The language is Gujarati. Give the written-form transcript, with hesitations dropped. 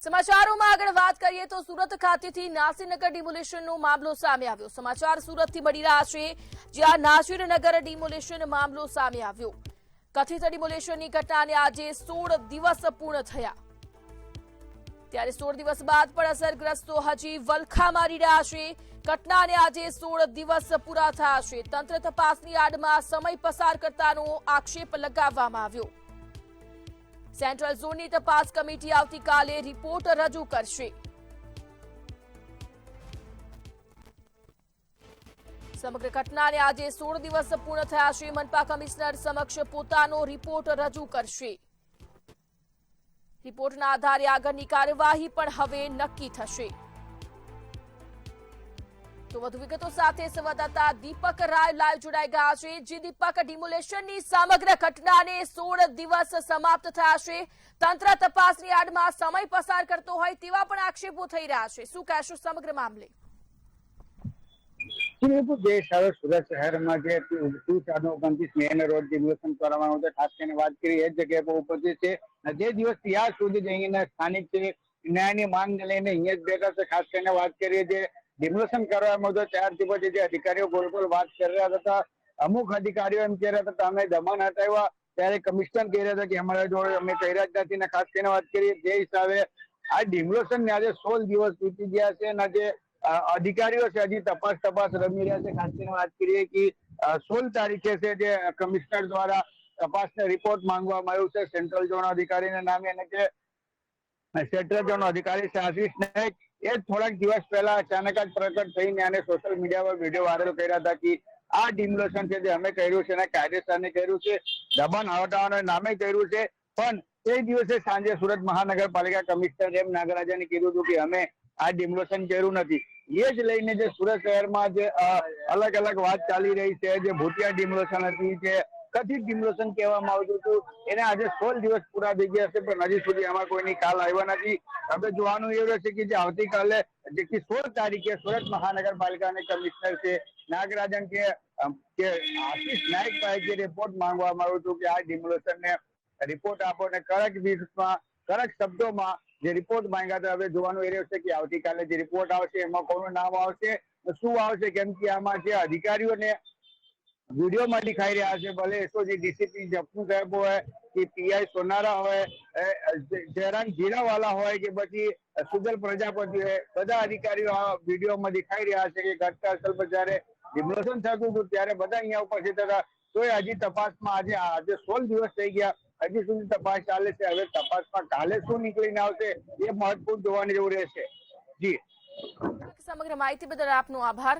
સમાચારોમાં આગળ વાત કરીએ તો સુરત ખાતેથી નાસિરનગર ડિમોલિશનનો મામલો સામે આવ્યો। સમાચાર સુરતથી મળી રહ્યા છે, જ્યાં નાસિરનગર ડિમોલિશન મામલો સામે આવ્યો। કથિત ડિમોલિશનની ઘટનાને આજે 16 દિવસ પૂર્ણ થયા, ત્યારે 16 દિવસ બાદ પણ અસરગ્રસ્તો હજી વલખા મારી રહ્યા છે। ઘટનાને આજે 16 દિવસ પૂરા થયા છે। તંત્ર તપાસની આડમાં સમય પસાર કરતાનો આક્ષેપ લગાવવામાં આવ્યો। સેન્ટ્રલ ઝોનની તપાસ કમિટી આવતીકાલે રિપોર્ટ રજૂ કરશે। સમગ્ર ઘટનાને આજે 16 દિવસ પૂર્ણ થયા છે। મનપા કમિશનર સમક્ષ પોતાનો રિપોર્ટ રજૂ કરશે। રિપોર્ટના આધારે આગળની કાર્યવાહી પણ હવે નક્કી થશે। તો વધુ વિગતો સાથે સંવાદદાતા દીપક રાય લાઈવ જોડાઈ ગયા છે। જે દીપક, ડિમોલેશનની સમગ્ર ઘટનાને 16 દિવસ સમાપ્ત થયા છે, તંત્ર તપાસની આડમાં સમય પસાર કરતો હોય તેવા પણ આક્ષેપો થઈ રહ્યા છે। શું કહેશો સમગ્ર મામલે? સુરત શહેરમાં જે 2429 મેન રોડ ડિમોલેશન કરવામાં આવશે, ખાસ કરીને વાત કરી એ જગ્યા પર ઉપસ્થિત છે। જે દિવસ ત્યાર સુધી અહીંના સ્થાનિક ન્યાયની માંગને લઈને અહીંયા જ બેઠા છે। ખાસ કરીને વાત કરીએ જે ડિમોલેશન કરવામાં આવતું ત્યારથી પછી જે અધિકારીઓ ગોળ ગોળ વાત કરી રહ્યા હતા, અમુક અધિકારીઓ એમ કહી રહ્યા હતા અમે દમન હટાવ્યા, ત્યારે કમિશનર કહી રહ્યા હતા કે અમારા જોડે અમે કર્યા જ નથી। ને ખાસ કરીને વાત કરીએ જે હિસાબે આ ડિમોલેશન ને આજે 16 દિવસ વીતી ગયા છે અને જે અધિકારીઓ છે હજી તપાસ રમી રહ્યા છે। ખાસ કરીને વાત કરીએ કે 16 તારીખે છે જે કમિશનર દ્વારા તપાસનો રિપોર્ટ માંગવામાં આવ્યો છે સેન્ટ્રલ ઝોન અધિકારીના નામે, અને જે સેન્ટ્રલ ઝોન અધિકારી છે આશીષ નાયક એ થોડાક દિવસ પહેલા અચાનક જ પ્રકટ થઈને અને સોશિયલ મીડિયા પર વિડીયો વાયરલ કર્યા હતા કે આ ડિમોલેશન છે જે અમે કર્યું છે અને કાયદેસરને કર્યું છે, દબાણ હટાવવાના નામે કર્યું છે। પણ એ દિવસે સાંજે સુરત મહાનગરપાલિકા કમિશનર એમ નાગરાજને કીધું હતું કે અમે આ ડિમોલેશન કર્યું નથી। એ જ લઈને જે સુરત શહેરમાં જે અલગ અલગ વાત ચાલી રહી છે, જે ભૂતિયા ડિમોલેશન હતી, જે કથિત ડિમોલેશન કહેવામાં આવતું હતું, એને આજે 16 દિવસ પૂરા થઈ ગયા છે પણ હજી સુધી આમાં કોઈની કાલ આવ્યા નથી। હવે જોવાનું એ રહેશે કે જે આવતીકાલે જે 16 તારીખે સુરત મહાનગરપાલિકાના કમિશનર છે નાગરાજન કે આશીષ નાયક પાસે જે રિપોર્ટ માંગવામાં આવ્યું હતું કે આ ડિમોલેશન ને રિપોર્ટ આપો અને કડક શબ્દોમાં જે રિપોર્ટ માંગ્યા હતા, હવે જોવાનું એ રહેશે કે આવતીકાલે જે રિપોર્ટ આવશે એમાં કોનું નામ આવશે, શું આવશે, કેમ કે આમાં જે અધિકારીઓને વિડીયોમાં દેખાઈ રહ્યા છે, ભલે એસો જે ડીસીપી જપનુ સાહેબ હોય કે પીઆઈ સોનારા હોય, જયરામ જીરાવાલા હોય કે પછી સુગલ પ્રજાપતિ હોય, બધા અધિકારીઓ આ વિડીયોમાં દેખાઈ રહ્યા છે કે ઘટનાસ્થળ પર જયારે ડિમોલેશન થતું હતું ત્યારે બધા અહીંયા ઉપસ્થિત હતા। તો હજી તપાસમાં આજે 16 દિવસ થઈ ગયા, હજી સુધી તપાસ ચાલે છે। હવે તપાસમાં કાલે શું નીકળીને આવશે એ મહત્વપૂર્ણ જોવાની જરૂર રહેશે। જી, સમગ્ર માહિતી બદલ આપનો આભાર।